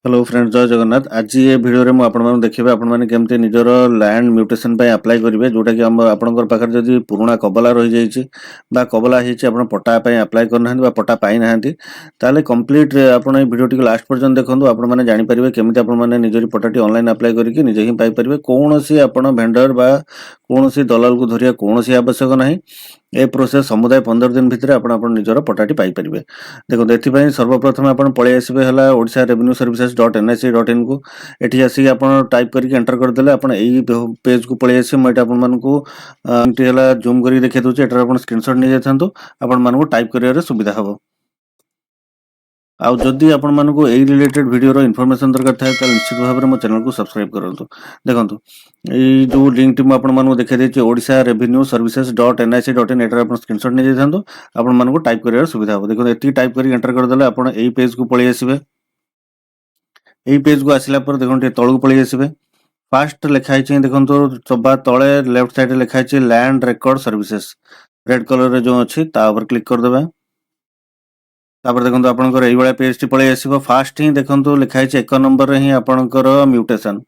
Hello friends जय जगन्नाथ आज ये वीडियो रे मु आपण माने देखिबे आपण माने केमते निजर लैंड म्यूटेशन पय अप्लाई करिवे जोटा कि हम आपनकर पाखर जदी पुराना कबला रहि जाईची बा कबला हिची आपण पट्टा पय अप्लाई करनाहंती बा पट्टा पाई नाहंती ताले कंप्लीट आपण ए वीडियो टिक लास्ट पर्यंत देखंतु आपण माने जानि परिबे केमते आपण माने निजरी पट्टाटी ऑनलाइन अप्लाई करिकि निजे ही पाई परिबे कोनोसी आपण वेंडर बा कोनोसी दलाल को धरिया कोनोसी आवश्यक नाही ए प्रोसेस समुदाय 15 दिन भितर आपण निजर पट्टाटी पाई परिबे देखो एथि सर्वप्रथम आपण पळे आसीबे हला ओडिशा रेवेन्यू services.nic.in को एठी आसी आपण टाइप करके एंटर कर देले आपण एई पेज को पळे आसी म एटा आपण मानकू एंटी हला जूम करी देखै दोचे एटा आपण स्क्रीनशॉट नै जाथांतो आपण मानकू टाइप करियारे सुविधा हबो आ जदि आपण मानकू एई रिलेटेड वीडियो रो इन्फॉर्मेशन दरकार थाए त निश्चित भाबरे मो चैनल को सब्सक्राइब करंतु देखंतु एई जो लिंक टी म आपण मानकू देखै देछि ओडिशा रेवेन्यू services.nic.in एटा आपण स्क्रीनशॉट नै जाथांतो आपण मानकू टाइप करियारे सुविधा हबो देखो एटी टाइप करी एंटर कर देले आपण एई पेज को पळे आसीबे एई पेज को आसिला पर देखो टे तळକୁ पळी आसीबे फास्ट लिखाई छै देखंतो सबा तळे लेफ्ट साइड रे लिखाई छै land record services red colour रे जो अछि ता ऊपर क्लिक कर देबे तापर देखंतो आपनकर एई वाला पेज टी पळे आसीबो फास्ट ही देखंतो लिखाई छै एक नंबर रे ही आपनकर म्यूटेशन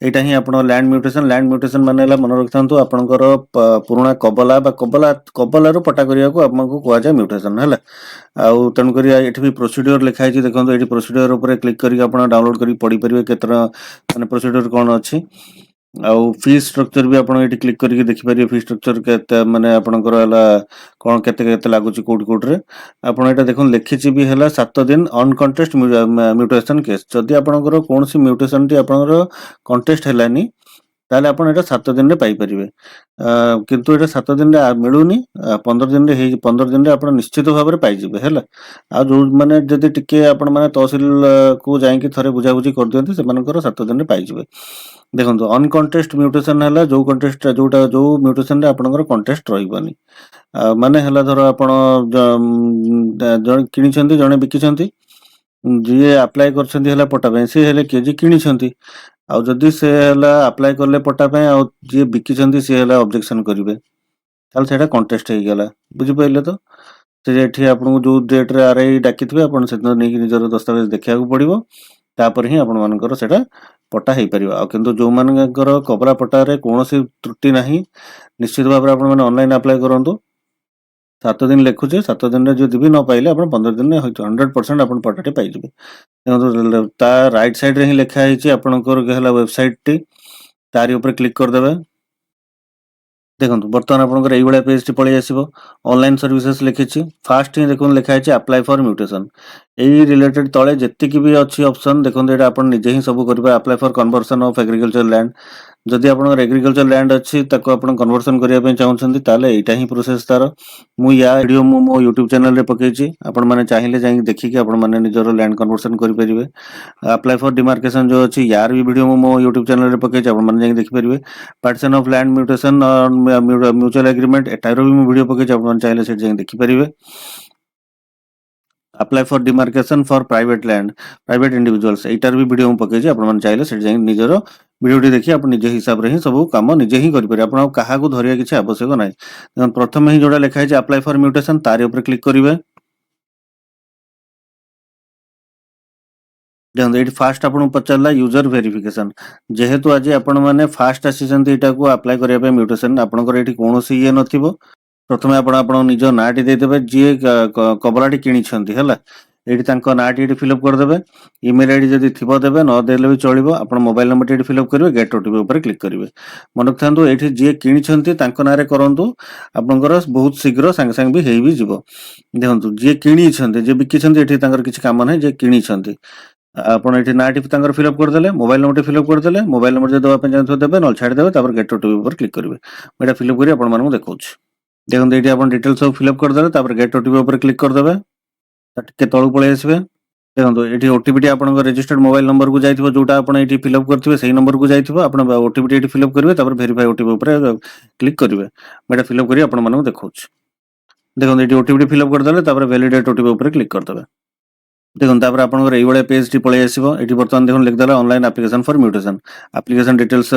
एटा ही आपण लैंड म्यूटेशन मानेला मन रखथांतो आपनकर पुराना कबला रो पट्टा करिया को आपनको कोआ जाय म्यूटेशन हला आउ तन करिया एठी भी प्रोसीड्यूर लिखाई छै देखंतो एठी प्रोसीड्यूर ऊपर क्लिक करी आपण डाउनलोड करी पढी परिबे केतर माने प्रोसीड्यूर कोन अछि आउ फी स्ट्रक्चर भी आपण एठी क्लिक करके देखि परिबे फी स्ट्रक्चर केते माने आपनकर हला कोन केते केते लागु छि कोड रे आपण एटा देखन लिखि छि भी हला 7 दिन ऑन कॉन्टेस्ट म्यूटेशन केस जदि आपनकर कोनसी म्यूटेशन टी आपनकर कॉन्टेस्ट हेलानी ताले आपण एटा 7 दिन रे पाई परिबे किंतु एटा 7 दिन रे मिलुनी 15 दिन रे 15 दिन रे आपण निश्चित भाबरे पाई जिबे हला आ जो माने जदि टिके आपण माने तहसील को जाई कि थरे बुझा बुझी कर दियंती से मानकर 7 दिन रे पाई जिबे देखंतु अन कॉन्टेस्ट म्यूटेशन हला जो कॉन्टेस्ट जोटा जो म्यूटेशन रे आपनकर कॉन्टेस्ट रहिबनी माने हला धर आपण जण किनि छंती जणे बिकि छंती जे अप्लाई करछंती हला पट्टा पे से हले केजी किनि छंती आ जदि से हला अप्लाई करले पट्टा पे आ जे बिकि छंती से हला ऑब्जेक्शन करिवे ताल सेटा कॉन्टेस्ट हे गेला बुझि पइले तो से जेठी आपन जो डेट रे आरआई डाकिथिबे आपन से नै कि निजर दस्तावेज देखिया को पड़िबो तापर ही आपन मानकर सेटा पट्टा हे परिबा आ किंतु जो मानकर कबला पट्टा रे कोनोसी त्रुटि नाही निश्चित भाबरे आपन माने ऑनलाइन अप्लाई करंतु 7 दिन लिखुचे 7 दिन रे जदि भी न पाइले आपण 15 दिन रे 100% आपण पट्टाटे पाइ जिबे देखो ता राइट साइड रे ही लिखा है छी आपनकर गहला वेबसाइट टी तारी ऊपर क्लिक कर देबे देखंतु वर्तमान आपनकर एई वाला पेज टी पळी आसीबो ऑनलाइन सर्विसेज लिखि छी फास्ट ही देखन लिखा है छी apply for mutation AE related तळे जेति की भी अछि ऑप्शन देखंतु एटा आपण निजे ही सब करबे apply for conversion of agriculture land जदि आपनकर एग्रीकल्चर लैंड अछि ताको आपण कन्वर्जन करिया पे चाहउछंती ताले एटा ही प्रोसेस तार मु या वीडियो मो YouTube चैनल रे पकै छी आपण माने चाहिले जाई देखि के आपण माने निजर लैंड कन्वर्जन करि परिबे अप्लाई फॉर डिमार्केशन जो अछि यार भी वीडियो मो YouTube चैनल रे पकै छी आपण माने जाई देखि परिबे partition of land mutation mutual agreement एटारो भी मु वीडियो पकै छी आपण चाहिले सेट जाई देखि परिबे apply for demarcation for private land private individuals एटार भी वीडियो मु पकै छी आपण माने चाहिले सेट जाई निजर वीडियो देखि आपण निजे हिसाब रे ही सब काम निजे ही करि परिबे आपण काहा को धरिया किछ आवश्यक नाही प्रथम ही जोडा लिखा है अप्लाई फॉर म्यूटेशन तारे ऊपर क्लिक करिवे देखो ये फास्ट आपन पचारला यूजर वेरिफिकेशन जेहेतु आज आपण माने फास्ट असिसेंट एटा को अप्लाई करिया पे म्यूटेशन आपनकर एठी कोनोसी ये नथिबो प्रथमे आपण निज नाटी दे देबे जे कबलाटी किनि छंती हला एठी तांको नाटी एठी फिलअप कर देबे ईमेल आईडी जदी थिबो देबे न देले भी चलिबो आपण मोबाइल नंबर एठी फिलअप करिवे गेट ओटीपी ऊपर क्लिक करिवे मन रखथांतु एठी जे किनि छंती तांको नारे करंतु आपनकर बहुत शीघ्र संग संग भी हेई भी जिवो देखंतु जे किनि छंती जे बिकि छंती एठी तांकर किछ काम नै जे किनि छंती आपण एठी नाटी तांकर फिलअप कर देले मोबाइल नंबर फिलअप कर देले मोबाइल नंबर जे दवा पे जानथो देबे न छाडी देबे तापर गेट ओटीपी ऊपर क्लिक करिवे एटा फिलअप करी आपण मानू देखौछ देखंतु एठी आपण डिटेल्स सब फिलअप कर देले तापर गेट ओटीपी ऊपर क्लिक कर देबे टिके तळु पळे आसीबे देखंतु एठी ओटीपी टी आपण रजिस्टर्ड मोबाइल नंबर को जाइथिबो जोटा आपण एठी फिलअप करथिबे सेही नंबर को जाइथिबो आपण ओटीपी टी एठी फिलअप करिवे तापर वेरीफाई ओटीपी ऊपर क्लिक करिवे एटा फिलअप करी आपण मानू देखौछ देखंतु एठी ओटीपी टी फिलअप कर देले तापर वैलिडेट ओटीपी ऊपर क्लिक कर देबे देखो तापर आपनकर एई भलिया पेज टी पळै आसीबो एठी बर्तमान देखो लिखदला online application for mutation application details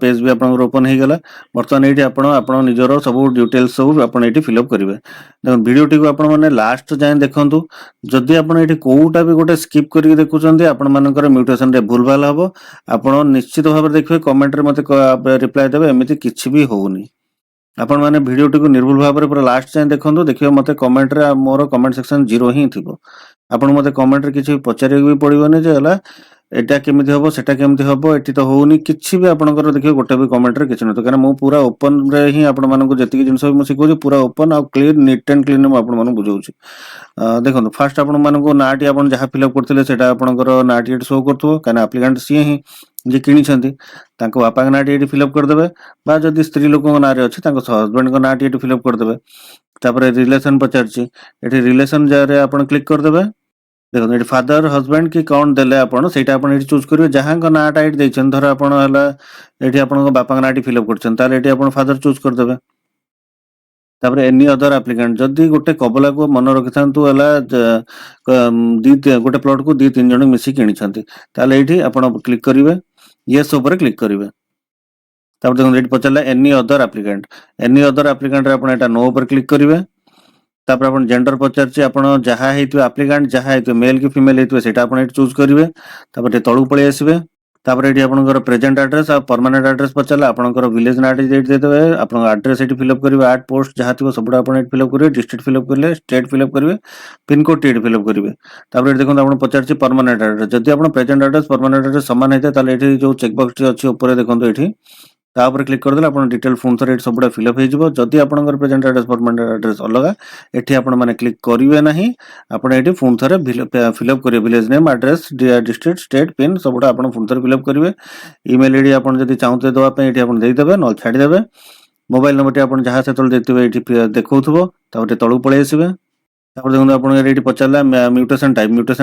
page भी आपनकर ओपन हे गेला बर्तमान एठी आपण निजरो सब डिटेल्स सब आपण एठी फिल अप करिवे देखो वीडियो टी को आपण माने लास्ट जाय देखंतु जदि आपण एठी कोउटा भी गोटे स्किप करि देखुचंदी आपण मानकर म्यूटेशन रे भूल भाल हबो आपण निश्चित भाबरे देखिबे कमेंट रे मते रिप्लाई देबे एमिति किछि भी होउनी आपण माने वीडियो टी को निर्भुल भाबरे पूरा लास्ट जाय देखंतु देखिबे मते कमेंट रे मोर कमेंट सेक्शन 0 ही थिबो आपण मते कमेंट रे किछि पचारे भी पड़िबोनी जे हला एटा केमिति हबो सेटा केमिति हबो एटी तो होउनी किछि भी आपनकर देखिबे गोटे भी कमेंट रे किछि न तो कारण मु पूरा ओपन रे ही आपण मानको जति जिंस मु सिखौछि पूरा ओपन आ क्लियर नीट एंड क्लीन मु आपण मानको बुझौछि देखंतु फास्ट आपण मानको नाटी आपण जहा फिल अप करथिले सेटा आपनकर नाटी शो करथो कारण एप्लिकेंट सी ही जे किनी छथि तांको बापा के नाटी एटी फिल अप कर देबे बा जदि स्त्री लोक को नारे अछि तांको हस्बैंड को नाटी एटी फिल अप कर देबे तापर रिलेशन पचारछि एटी रिलेशन जारे आपण क्लिक कर देबे देखो ये फादर हस्बैंड की कौन देले आपण सेटा आपण एठी चूज करिवे जहां का नाटा एठी दैछन धर आपण हला एठी आपण बापा का नाटी फिल अप करछन ताले एठी आपण फादर चूज कर देबे तापर एनी अदर एप्लिकेंट जदी गोटे कबला को मन रखिथांतु हला गोटे प्लॉट को 2-3 जण मिसी किनी छथि ताले एठी आपण क्लिक करिवे यस ऊपर क्लिक करिवे तापर देखो एठी पचला एनी अदर एप्लिकेंट रे आपण एटा नो ऊपर क्लिक करिवे तापर आपण जेंडर पचारछि आपण जहा हेतु एप्लिकेंट जहा हेतु मेल की फीमेल हेतु सेटा आपण एठी चूज करिवे तापर तळु पळै आसीबे तापर एठी आपनकर प्रेजेंट एड्रेस आ परमानेंट एड्रेस पचारला आपनकर विलेज नाट एठी दे देबे आपण एड्रेस एठी फिल अप करिवे एट पोस्ट जहा थिबो सबडा आपण एठी फिल अप करिवे डिस्ट्रिक्ट फिल अप करले स्टेट फिल अप करिवे पिन कोड एठी फिल अप करिवे तापर एठी देखो आपण पचारछि परमानेंट एड्रेस जदि आपण प्रेजेंट एड्रेस परमानेंट एड्रेस समान हेते ताले एठी जो चेक बॉक्स टी अछि ऊपर देखंतु एठी ता ऊपर क्लिक कर देला आपण डिटेल फोन थरे एठी सबडा फिल अप हे जिवो जदि आपनकर प्रेजेंट एड्रेस परमानेंट एड्रेस अलगा एठी आपण माने क्लिक करिवे नाही आपण एठी फोन थरे फिल अप करिवे village name address district state pin सबडा आपण फोन थरे फिल अप करिवे ईमेल आईडी आपण जदि चाहते दवा पे एठी आपण देई देबे न छाडी देबे मोबाइल नंबर टी आपण जहा से तळ देतिबे एठी देखौथबो तापर तळु पळै आसीबे तापर देखो आपण एठी पचारला म्यूटेशन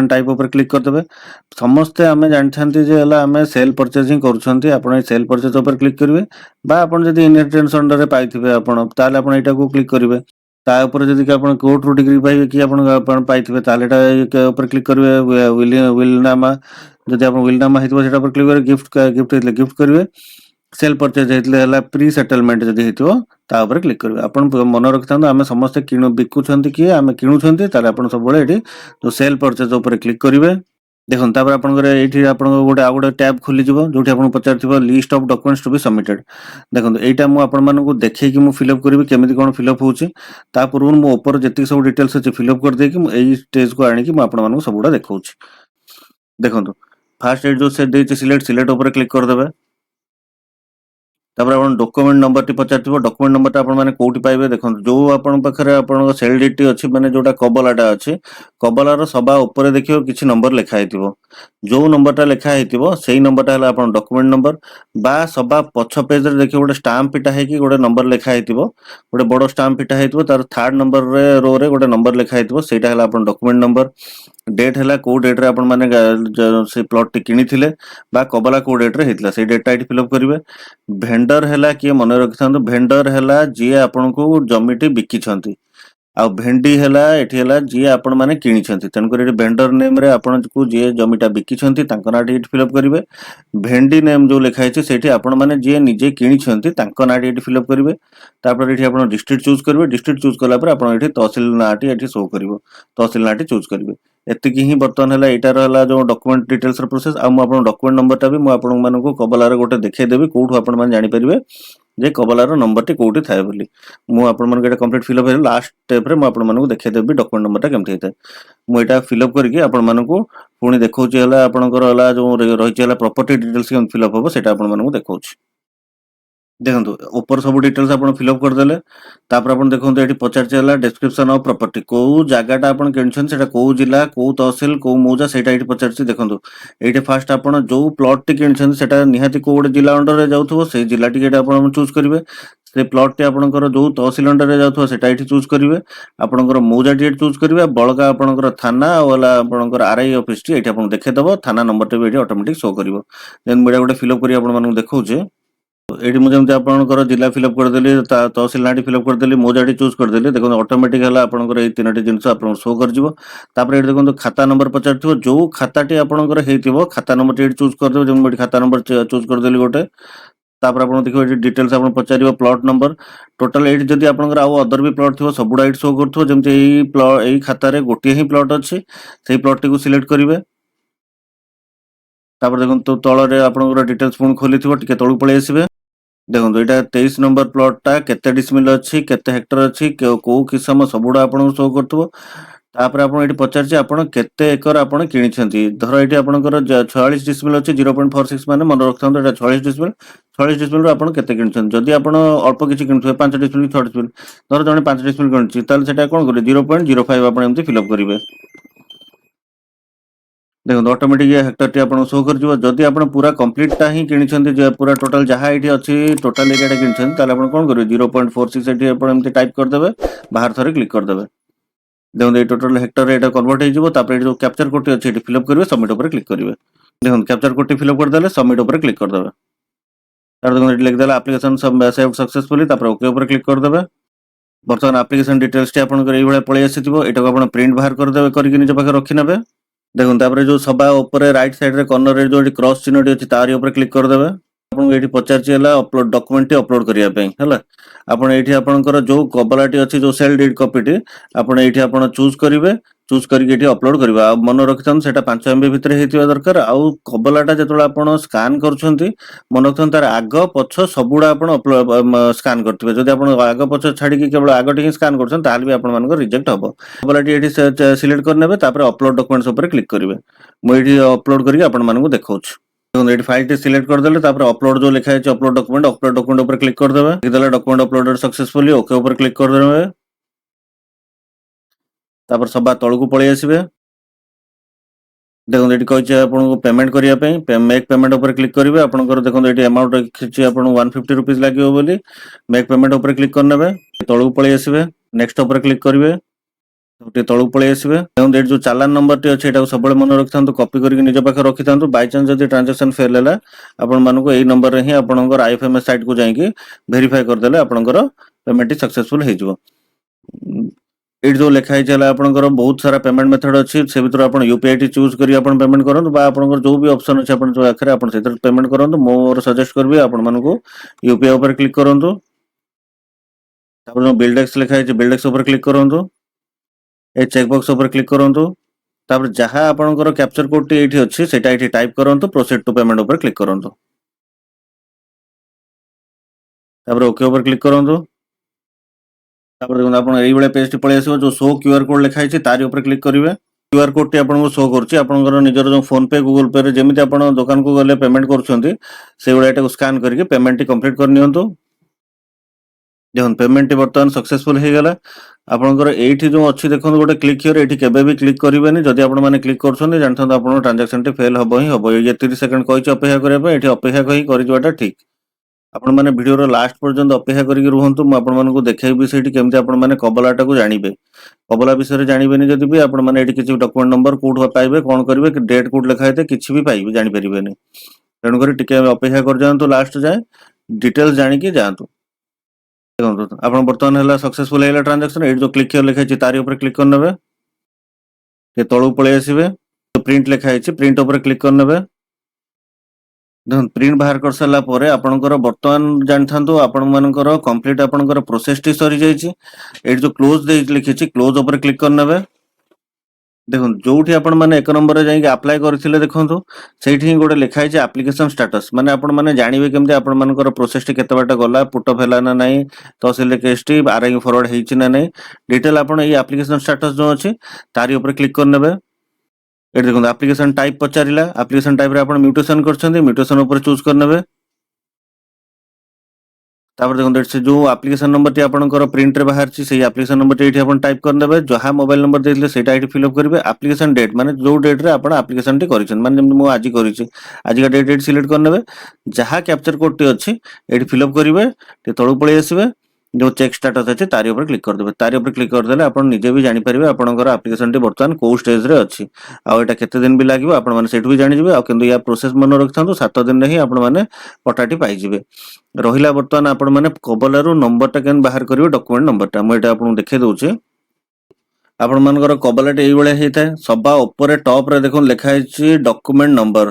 टाइप ऊपर क्लिक कर देबे समस्त आमे जानछंती जे हला आमे सेल परचेजिंग करूछंती आपण सेल परचेज ऊपर क्लिक करिवे बा आपण जदि इनहेरिटेंस अंडर रे पाइथिबे आपण ताले आपण एटा को क्लिक करिवे ता ऊपर जदि कि आपण कोर्ट रो डिग्री पाइबे कि आपण पाइथिबे ताले एटा ऊपर क्लिक करिवे विलनामा जदि आपण विलनामा हेतबे सेटा ऊपर क्लिक करिवे गिफ्ट करिवे सेल परचेज हेतले हला प्री सेटलमेंट जदि हेतिबो ता ऊपर क्लिक करिवे आपण मन रखथांतो आमे समस्त किनु बिकुछंती कि आमे किनुछंती ताले आपण सब बळे एठी तो सेल परचेज ऊपर क्लिक करिवे देखन तापर आपनकर एठी आपन गोटे आ गोटे टैब खुली जिवो जोठी आपन पचारथिबो list of documents to be submitted देखन एटा मु आपन मानको देखै कि मु फिल अप करिवे केमिति कोन फिल अप होउची ता पूर्व मु ऊपर जति सब डिटेल्स अछि फिल अप कर दे कि मु एई स्टेज को आनी कि मु आपन मानको सबुडा देखौची देखंतु फर्स्ट एड जो से देछि सिलेक्ट ऊपर क्लिक कर देबे तापर आपण डॉक्यूमेंट नंबर टी पचारथिबो डॉक्यूमेंट नंबर ता आपण माने कोठी पाइबे देखन जो आपण पाखरे आपण सेल डीटी अछि माने जोटा कबलाटा अछि कबलार सभा ऊपर देखियो किछि नंबर लिखा हेतिबो जो नंबरटा लिखा हेतिबो सेही नंबरटा हला आपण डॉक्यूमेंट नंबर बा सभा पछ पेज रे देखियो गोटे स्टाम्प पिटा हे कि गोटे नंबर लिखा हेतिबो गोटे बडो स्टाम्प पिटा हेतिबो तार थर्ड नंबर रे रो रे गोटे नंबर लिखा हेतिबो सेटा हला आपण डॉक्यूमेंट नंबर डेट हला को डेट रे आपण माने से प्लॉट टी किनी थिले बा कबला को डेट रे हेतला से डेटा एटी फिल अप करिवे भेंडर हला कि मन रखिथांतो भेंडर हला जे आपण को जमीटी बिकी छंती आ भेंडी हला एठी हला जे आपण माने किनी छंती तन कर भेंडर नेम रे आपण को जे जमीटा बिकी छंती तांको नाटी एटी फिल अप करिवे भेंडी नेम जो लिखा है सेठी आपण माने जे निजे किनी छंती तांको नाटी एटी फिल अप करिवे तापर एठी आपण डिस्ट्रिक्ट चूज करिवे डिस्ट्रिक्ट चूज कला पर आपण एठी तहसील नाटी एठी शो करिवो तहसील नाटी चूज करिवे एतिकी ही बर्तन हला एटार हला जो डॉक्यूमेंट डिटेल्स र प्रोसेस आ मु आपण डॉक्यूमेंट नंबर ता भी मु आपण मानको कबला रे गोटे देखै देबी कोठु आपण माने जानि परिवे जे कबलार नंबर टी कोठी थाए बोली मु आपण मन गेटा कंप्लीट फिल अप हे लास्ट स्टेप रे मु आपण मानको देखै देबी डॉक्यूमेंट नंबर ता केमथि हेते मु एटा फिल अप करके आपण मानको पुणी देखौची हला आपणकर हला जो रहिची हला प्रॉपर्टी डिटेल्स केम फिल अप हो सेटा आपण मानको देखौची देखंतु ऊपर सब डिटेल्स आपण फिल अप कर देले तापर आपण देखंतु एठी पचार चला डिस्क्रिप्शन ऑफ प्रॉपर्टी को जागाटा आपण केनछन सेटा को जिल्ला को तहसील को मौजा सेटा एठी पचारछि देखंतु एठी फास्ट आपण जो प्लॉट टी केनछन सेटा निहाती को गोटे जिल्ला अंडर रे जाउथबो से जिल्ला टी एटा आपण चूज करिवे से प्लॉट टी आपणकर जो तहसील अंडर रे जाउथबो सेटा एठी चूज करिवे आपणकर मौजा टी चूज करिवे बळका आपणकर थाना वाला आपणकर आरआई ऑफिस टी एठी आपण देखे दबो थाना नंबर टी एठी ऑटोमेटिक शो करिवो देन मेडा गोटे फिल अप करी आपण मानु देखौचे ଏଇଠି ମୁଁ ଯେମିତି ଆପଣଙ୍କର ଜିଲ୍ଲା ଫିଲ୍ଅପ୍ କରିଦେଲି, ତହସିଲ ନାଁଟି ଫିଲ୍ଅପ୍ କରିଦେଲି, ମୌଜାଟି ଚୁଜ୍ କରିଦେଲି। ଦେଖନ୍ତୁ ଅଟୋମେଟିକ୍ ହେଲା ଆପଣଙ୍କର ଏଇ 3ଟି ଜିନିଷ ଆପଣଙ୍କୁ ଶୋ କରିଯିବ। ତାପରେ ଏଠି ଦେଖନ୍ତୁ ଖାତା ନମ୍ବର ପଚାରିଥିବ, ଯୋଉ ଖାତାଟି ଆପଣଙ୍କର ହେଇଥିବ ଖାତା ନମ୍ବରଟି ଏଠି ଚୁଜ୍ କରିଦେବେ। ଯେମିତି ମୁଁ ଏଠି ଖାତା ନମ୍ବର ଚୁଜ୍ କରିଦେଲି ଗୋଟେ। ତାପରେ ଆପଣ ଦେଖିବେ ଏଠି ଡିଟେଲ୍ସ ଆପଣ ପଚାରିବ, ପ୍ଲଟ୍ ନମ୍ବର। ଟୋଟାଲ ଏଇଠି ଯଦି ଆପଣଙ୍କର ଆଉ ଅଦର ବି ପ୍ଲଟ୍ ଥିବ ସବୁଗୁଡ଼ା ଏଇଠି ଶୋ କରୁଥିବ। ଯେମିତି ଏଇ ଖାତାରେ ଗୋଟିଏ ହିଁ ପ୍ଲଟ୍ ଅଛି, ସେଇ ପ୍ଲଟ୍ଟିକୁ ସିଲେକ୍ଟ କରିବେ। ତାପରେ ଦେଖନ୍ତୁ ତଳରେ ଆପଣଙ୍କର ଡିଟେଲ୍ସ ପୁଣି ଖୋଲିଥିବ, ଟିକେ ତଳକୁ ପଳେଇ ଆସିବେ। ଦେଖନ୍ତୁ ଏଇଟା 23 ନମ୍ବର ପ୍ଲଟଟା କେତେ ଡିସମିଲ୍ ଅଛି, କେତେ ହେକ୍ଟର ଅଛି, କୋଉ କିସମ ସବୁଗୁଡ଼ା ଆପଣଙ୍କୁ ଶୋ କରୁଥିବ। ତାପରେ ଆପଣ ଏଠି ପଚାରିଛି ଆପଣ କେତେ ଏକର ଆପଣ କିଣିଛନ୍ତି। ଧର ଏଠି ଆପଣଙ୍କର 46 ଡିସମିଲ୍ ଅଛି, 0.46 ମାନେ ମନେ ରଖିଥାନ୍ତୁ ଏଟା 46 ଡିସମିଲ୍। 46 ଡିସମିଲ୍ରୁ ଆପଣ କେତେ କିଣିଛନ୍ତି। ଯଦି ଆପଣ ଅଳ୍ପ କିଛି କିଣୁଥିବେ 5 ଡିସମିଲ୍ କି 6 ଡିସମିଲ୍, ଧର ଜଣେ 5 ଡିସମିଲ୍ କିଣୁଛି, ତାହେଲେ ସେଟା କ'ଣ କରିବେ 0.05 ଆପଣ ଏମିତି ଫିଲ୍ଅପ୍ କରିବେ। ଦେଖନ୍ତୁ ଅଟୋମେଟିକ୍ ହେକ୍ଟରଟି ଆପଣଙ୍କୁ ଶୋ କରିଯିବ। ଯଦି ଆପଣ ପୁରା କମ୍ପ୍ଲିଟଟା ହିଁ କିଣିଛନ୍ତି, ଯେ ପୁରା ଟୋଟାଲ ଯାହା ଏଠି ଅଛି ଟୋଟାଲ ଏରିଆଟା କିଣିଛନ୍ତି, ତାହେଲେ ଆପଣ କ'ଣ କରିବେ 0.46 ଏଠି ଆପଣ ଏମିତି ଟାଇପ୍ କରିଦେବେ, ବାହାର ଥରେ କ୍ଲିକ୍ କରିଦେବେ। ଦେଖନ୍ତୁ ଏଇ ଟୋଟାଲ ହେକ୍ଟରରେ ଏଇଟା କନଭର୍ଟ ହେଇଯିବ। ତାପରେ ଏଠି ଯୋଉ କ୍ୟାପଚର କୋଡଟି ଅଛି ଏଠି ଫିଲ୍ଅପ୍ କରିବେ, ସବମିଟ୍ ଉପରେ କ୍ଲିକ୍ କରିବେ। ଦେଖନ୍ତୁ କ୍ୟାପଚର କୋଡଟି ଫିଲ୍ଅପ୍ କରିଦେଲେ ସବମିଟ୍ ଉପରେ କ୍ଲିକ୍ କରିଦେବେ। ତାପରେ ଦେଖନ୍ତୁ ଏଠି ଲେଖିଦେଲେ ଆପ୍ଲିକେସନ୍ ସେଭ୍ ସକ୍ସେସଫୁଲି, ତାପରେ ଓକେ ଉପରେ କ୍ଲିକ୍ କରିଦେବେ। ବର୍ତ୍ତମାନ ଆପ୍ଲିକେସନ୍ ଡିଟେଲ୍ସଟି ଆପଣଙ୍କର ଏଇଭଳିଆ ପଳେଇ ଆସିଥିବ। ଏଟାକୁ ଆପଣ ପ୍ରିଣ୍ଟ ବାହାର କରିଦେବେ, କରିକି ନିଜ ପାଖରେ ରଖିନେବେ। ଦେଖନ୍ତୁ ତାପରେ ଯୋଉ ସବା ଉପରେ ରାଇଟ୍ ସାଇଡରେ କର୍ଣ୍ଣରରେ ଯୋଉ ଏଠି କ୍ରସ୍ ଚିହ୍ନଟି ଅଛି ତାରି ଉପରେ କ୍ଲିକ୍ କରିଦେବେ। ଆପଣଙ୍କୁ ଏଇଠି ପଚାରିଛି ହେଲା ଅପଲୋଡ ଡକ୍ୟୁମେଣ୍ଟଟି ଅପଲୋଡ କରିବା ପାଇଁ ହେଲା। ଆପଣ ଏଇଠି ଆପଣଙ୍କର ଯୋଉ କବଲାଟି ଅଛି ଯୋଉ ସେଲ୍ ଡିଡ୍ କପିଟି ଆପଣ ଏଇଠି ଆପଣ ଚୁଜ୍ କରିବେ। ଚୁଜ୍ କରିକି ଏଠି ଅପଲୋଡ କରିବେ। ଆଉ ମନେ ରଖିଥାନ୍ତୁ ସେଟା 5 MB ଭିତରେ ହେଇଥିବା ଦରକାର। ଆଉ କବଲାଟା ଯେତେବେଳେ ଆପଣ ସ୍କାନ୍ କରୁଛନ୍ତି ମନେ ରଖିଥାନ୍ତୁ ତାର ଆଗ ପଛ ସବୁଗୁଡ଼ା ଆପଣ ସ୍କାନ୍ କରିଥିବେ। ଯଦି ଆପଣ ଆଗ ପଛ ଛାଡ଼ିକି କେବଳ ଆଗଟି ହିଁ ସ୍କାନ୍ କରୁଛନ୍ତି ତାହେଲେ ବି ଆପଣମାନଙ୍କର ରିଜେକ୍ଟ ହବ। କବଲାଟି ଏଠି ସିଲେକ୍ଟ କରିନେବେ, ତାପରେ ଅପଲୋଡ ଡକ୍ୟୁମେଣ୍ଟସ୍ ଉପରେ କ୍ଲିକ୍ କରିବେ। ମୁଁ ଏଇଠି ଅପଲୋଡ କରିକି ଆପଣମାନଙ୍କୁ ଦେଖାଉଛି। ଦେଖନ୍ତୁ ଏଠି ଫାଇଲଟି ସିଲେକ୍ଟ କରିଦେଲେ, ତାପରେ ଅପଲୋଡ ଯୋଉ ଲେଖା ହେଇଛି ଅପଲୋଡ ଡକ୍ୟୁମେଣ୍ଟ ଉପରେ କ୍ଲିକ୍ କରିଦେବେ। ଦେଖିଦେଲେ ଡକ୍ୟୁମେଣ୍ଟ ଅପଲୋଡେଡ୍ ସକ୍ସେସଫୁଲି, ଓକେ ଉପରେ କ୍ଲିକ୍ କରିଦେବେ। ତାପରେ ସବା ତଳକୁ ପଳେଇ ଆସିବେ। ଦେଖନ୍ତୁ ଏଠି କହିଛି ଆପଣଙ୍କୁ ପେମେଣ୍ଟ କରିବା ପାଇଁ, ମେକ୍ ପେମେଣ୍ଟ ଉପରେ କ୍ଲିକ୍ କରିବେ। ଆପଣଙ୍କର ଦେଖନ୍ତୁ ଏଠି ଆମାଉଣ୍ଟ ଲେଖିଛି ଆପଣଙ୍କୁ 150 ରୁପିଜ୍ ଲାଗିବ ବୋଲି। ମେକ୍ ପେମେଣ୍ଟ ଉପରେ କ୍ଲିକ୍ କରିନେବେ। ତଳକୁ ପଳେଇ ଆସିବେ, ନେକ୍ସଟ ଉପରେ କ୍ଲିକ୍ କରିବେ। ଟିକେ ତଳକୁ ପଳେଇ ଆସିବେ। ଦେଖନ୍ତୁ ଏଠି ଯୋଉ ଚାଲାନ ନମ୍ବରଟି ଅଛି ଏଟାକୁ ସବୁବେଳେ ମନେ ରଖିଥାନ୍ତୁ, କପି କରିକି ନିଜ ପାଖରେ ରଖିଥାନ୍ତୁ। ବାଇଚାନ୍ସ ଯଦି ଟ୍ରାଞ୍ଜାକ୍ସନ୍ ଫେଲ୍ ହେଲା ଆପଣମାନଙ୍କୁ ଏଇ ନମ୍ବରରେ ହିଁ ଆପଣଙ୍କର IFMS ସାଇଟ୍କୁ ଯାଇକି ଭେରିଫାଏ କରିଦେଲେ ଆପଣଙ୍କର ପେମେଣ୍ଟଟି ସକ୍ସେସଫୁଲ ହେଇଯିବ। ଏଇଠି ଯୋଉ ଲେଖା ହେଇଛି ହେଲା ଆପଣଙ୍କର ବହୁତ ସାରା ପେମେଣ୍ଟ ମେଥଡ ଅଛି। ସେ ଭିତରୁ ଆପଣ UPI ଟି ଚୁଜ୍ କରି ଆପଣ ପେମେଣ୍ଟ କରନ୍ତୁ, ବା ଆପଣଙ୍କର ଯୋଉ ବି ଅପସନ୍ ଅଛି ଆପଣ ଯୋଉ ଆଖରେ ଆପଣ ସେଥିରେ ପେମେଣ୍ଟ କରନ୍ତୁ। ମୋର ସଜେଷ୍ଟ କରିବି ଆପଣମାନଙ୍କୁ UPI ଉପରେ କ୍ଲିକ୍ କରନ୍ତୁ। ତାପରେ ଯୋଉ ବିଲ୍ଡେକ୍ସ ଲେଖା ହେଇଛି ବିଲ୍ଡେକ୍ସ ଉପରେ କ୍ଲିକ୍ କରନ୍ତୁ। ଏ ଚେକ୍ ବକ୍ସ ଉପରେ କ୍ଲିକ୍ କରନ୍ତୁ। ତାପରେ ଯାହା ଆପଣଙ୍କର କ୍ୟାପଚର କୋଡଟି ଏଇଠି ଅଛି ସେଟା ଏଇଠି ଟାଇପ୍ କରନ୍ତୁ। ପ୍ରୋସିଡ୍ ଟୁ ପେମେଣ୍ଟ ଉପରେ କ୍ଲିକ୍ କରନ୍ତୁ। ତାପରେ ଓକେ ଉପରେ କ୍ଲିକ୍ କରନ୍ତୁ। ତାପରେ ଦେଖନ୍ତୁ ଆପଣ ଏଇଭଳିଆ ପେଜଟି ପଳେଇ ଆସିବ। ଯୋଉ ଶୋ QR କୋଡ୍ ଲେଖା ହେଇଛି ତାରି ଉପରେ କ୍ଲିକ୍ କରିବେ। QR କୋଡଟି ଆପଣଙ୍କୁ ଶୋ କରୁଛି ଆପଣଙ୍କର ନିଜର ଯୋଉ ଫୋନ ପେ, ଗୁଗଲ ପେ ରେ ଯେମିତି ଆପଣ ଦୋକାନକୁ ଗଲେ ପେମେଣ୍ଟ କରୁଛନ୍ତି ସେଇଭଳିଆ ଏଟାକୁ ସ୍କାନ୍ କରିକି ପେମେଣ୍ଟଟି କମ୍ପ୍ଲିଟ୍ କରିନିଅନ୍ତୁ। ଦେଖନ୍ତୁ ପେମେଣ୍ଟଟି ବର୍ତ୍ତମାନ ସକ୍ସେସଫୁଲ ହେଇଗଲା। ଆପଣଙ୍କର ଏଇଠି ଯୋଉ ଅଛି ଦେଖନ୍ତୁ ଗୋଟେ କ୍ଲିକ୍ ହିଅର୍, ଏଇଠି କେବେ ବି କ୍ଲିକ୍ କରିବେନି। ଯଦି ଆପଣମାନେ କ୍ଲିକ୍ କରୁଛନ୍ତି ଜାଣିଥାନ୍ତୁ ଆପଣଙ୍କ ଟ୍ରାଞ୍ଜାକ୍ସନଟି ଫେଲ୍ ହବ ହିଁ ହବ। ଏଇ 30 ସେକେଣ୍ଡ କହିଛି ଅପେକ୍ଷା କରିବା ପାଇଁ, ଏଠି ଅପେକ୍ଷା ହିଁ କରିଯିବାଟା ଠିକ୍। ଆପଣମାନେ ଭିଡିଓର ଲାଷ୍ଟ ପର୍ଯ୍ୟନ୍ତ ଅପେକ୍ଷା କରିକି ରୁହନ୍ତୁ। ମୁଁ ଆପଣମାନଙ୍କୁ ଦେଖେଇବି ସେଇଠି କେମିତି ଆପଣମାନେ କବଲାଟାକୁ ଜାଣିବେ। କବଲା ବିଷୟରେ ଜାଣିବେନି ଯଦି ବି ଆପଣମାନେ ଏଠି କିଛି ଡକ୍ୟୁମେଣ୍ଟ ନମ୍ବର କୋଉଠୁ ପାଇବେ, କଣ କରିବେ, ଡେଟ୍ କୋଉଠି ଲେଖା ହେଇଥାଏ କିଛି ବି ପାଇବେ ଜାଣିପାରିବେନି। ତେଣୁକରି ଟିକେ ଅପେକ୍ଷା କରିଯାଆନ୍ତୁ ଲାଷ୍ଟ ଯାଏଁ, ଡିଟେଲ୍ସ ଜାଣିକି ଯାଆନ୍ତୁ। ଦେଖନ୍ତୁ ଆପଣ ବର୍ତ୍ତମାନ ହେଲା ସକ୍ସେସଫୁଲ ହେଇଗଲା ଟ୍ରାଞ୍ଜାକ୍ସନ। ଏଇଠି ଯୋଉ କ୍ଲିକ୍ ହିଅର୍ ଲେଖା ହେଇଛି ତାରି ଉପରେ କ୍ଲିକ୍ କରିନେବେ। ଟିକେ ତଳକୁ ପଳେଇ ଆସିବେ। ପ୍ରିଣ୍ଟ ଲେଖା ହେଇଛି ପ୍ରିଣ୍ଟ ଉପରେ କ୍ଲିକ୍ କରିନେବେ। ଦେଖନ୍ତୁ ପ୍ରିଣ୍ଟ ବାହାର କରିସାରିଲା ପରେ ଆପଣଙ୍କର ବର୍ତ୍ତମାନ ଜାଣିଥାନ୍ତୁ ଆପଣମାନଙ୍କର କମ୍ପ୍ଲିଟ୍ ଆପଣଙ୍କର ପ୍ରୋସେସଟି ସରିଯାଇଛି। ଏଇଠି ଯୋଉ କ୍ଲୋଜ୍ ଲେଖିଛି କ୍ଲୋଜ୍ ଉପରେ କ୍ଲିକ୍ କରିନେବେ। ଦେଖନ୍ତୁ ଯୋଉଠି ଆପଣମାନେ 1 ନମ୍ବରରେ ଯାଇକି ଆପ୍ଲାଏ କରିଥିଲେ ଦେଖନ୍ତୁ ସେଇଠି ହିଁ ଗୋଟେ ଲେଖା ହେଇଛି ଆପ୍ଲିକେସନ ଷ୍ଟାଟସ୍। ମାନେ ଆପଣମାନେ ଜାଣିବେ କେମିତି ଆପଣମାନଙ୍କର ପ୍ରୋସେସଟି କେତେ ବାଟ ଗଲା, ପୁଟଅଫ୍ ହେଲା ନା ନାହିଁ, ତହସିଲରେ କେସ୍ଟି RI ଫରୱାର୍ଡ ହେଇଛି ନା ନାହିଁ, ଡିଟେଲ୍ ଆପଣ ଏଇ ଆପ୍ଲିକେସନ ଷ୍ଟାଟସ୍ ଯୋଉ ଅଛି ତାରି ଉପରେ କ୍ଲିକ୍ କରିନେବେ। ଏଠି ଦେଖନ୍ତୁ ଆପ୍ଲିକେସନ ଟାଇପ୍ ପଚାରିଲା। ଆପ୍ଲିକେସନ ଟାଇପ୍ରେ ଆପଣ ମ୍ୟୁଟେସନ କରିଛନ୍ତି, ମ୍ୟୁଟେସନ ଉପରେ ଚୁଜ୍ କରିନେବେ। ତାପରେ ଦେଖନ୍ତୁ ଏଠି ସେ ଯୋଉ ଆପ୍ଲିକେସନ ନମ୍ବରଟି ଆପଣଙ୍କର ପ୍ରିଣ୍ଟରେ ବାହାରିଛି ସେଇ ଆପ୍ଲିକେସନ ନମ୍ବରଟି ଏଇଠି ଆପଣ ଟାଇପ୍ କରିନେବେ। ଯାହା ମୋବାଇଲ ନମ୍ବର ଦେଇଥିଲେ ସେଇଟା ଏଇଠି ଫିଲ୍ଅପ୍ କରିବେ। ଆପ୍ଲିକେସନ ଡେଟ୍ ମାନେ ଯୋଉ ଡେଟ୍ରେ ଆପଣ ଆପ୍ଲିକେସନଟି କରିଛନ୍ତି, ମାନେ ଯେମିତି ମୁଁ ଆଜି କରିଛି ଆଜିକା ଡେଟ୍ ଏଇଠି ସିଲେକ୍ଟ କରିନେବେ। ଯାହା କ୍ୟାପଚର କୋଡଟି ଅଛି ଏଇଠି ଫିଲ୍ଅପ୍ କରିବେ। ଟିକେ ତଳକୁ ପଳେଇ ଆସିବେ। जो चेक स्टेटस अच्छे तारी ऊपर क्लिक करदेवे तारी ऊपर क्लिक करदेले आपण निजे भी जानि परिबे आपनकर एप्लिकेशन टी वर्तमान को स्टेज रे अछि आ एटा केते दिन भी लागिवो आपण माने सेठु भी जानि जिवे आ किंतु या प्रोसेस मन रखथांतु 7 दिन रे ही आपण माने पटाटी पाई जिवे रहिला वर्तमान आपण माने कबलारू नंबर टा केन बाहर करिवे डॉक्यूमेंट नंबर टा म एटा आपन देखे दउचे आपण मानकर कबलाटी एई बळे हेता सबा ऊपर टॉप रे देखो लिखा है डॉक्यूमेंट नंबर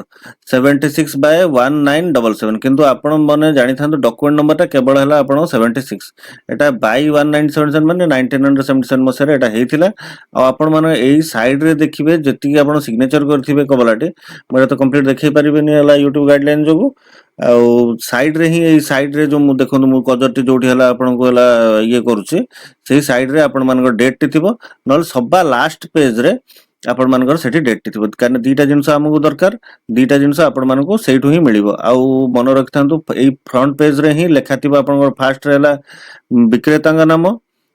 76/1977 किंतु आपण माने जानि थांतु डॉक्यूमेंट नंबर टा केवल हला आपण 76 एटा बाय 1977 माने 1977 मसरे एटा हेतिला आ आपण माने एई साइड रे देखिबे जति आपण सिग्नेचर करथिबे कबलाटी मरे तो कंप्लीट देखै परिबेनी हला YouTube गाइडलाइन जोगु आउ साइड रे ही साइड रे जो मु देखंतु मु कजरटी जोठी हला आपण को हला ये करूची सेही साइड रे आपण मानकर डेट टी थिबो नल सबा लास्ट पेज रे आपण मानकर सेठी डेट टी थिबो कारण दीटा जिंस हमकु दरकार दीटा जिंस आपण मानको सेठु ही मिलिबो आउ मन रखथांतु एई फ्रंट पेज रे ही लेखा थिबो आपण फास्ट रे हला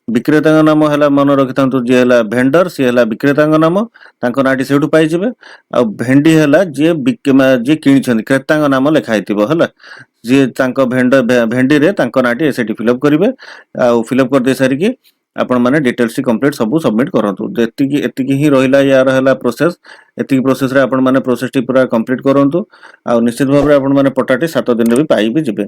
विक्रेता नाम हला मन रखिथांतु जे हला भेंडर सी हला विक्रेता नाम तांको नाटी सेठु पाई जिवे आ भेंडी हला जे जे किनि छथि क्रेता नाम लेखा हितिबो हला जे तांको भेंडी रे तांको नाटी सेठी फिलअप करिवे आ फिलअप कर दे सारी की आपण माने डिटेल्स टी कंप्लीट सब सबमिट करंतु एतिकी ही रहिला यार हला प्रोसेस एतिकी प्रोसेस रे आपण माने प्रोसेस टी पूरा कंप्लीट करंतु आ निश्चित भाबरे आपण माने पटाटी 7 दिन रे भी पाई भी जिवे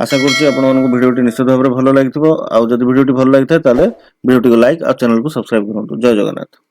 आशा करछि आपण मानको वीडियो टी निश्चित भाबरे भलो लागितबो आ जदि वीडियो टी भलो लागिथाय ताले वीडियो टी को लाइक आ चैनल को सब्सक्राइब करंतु जय जगन्नाथ।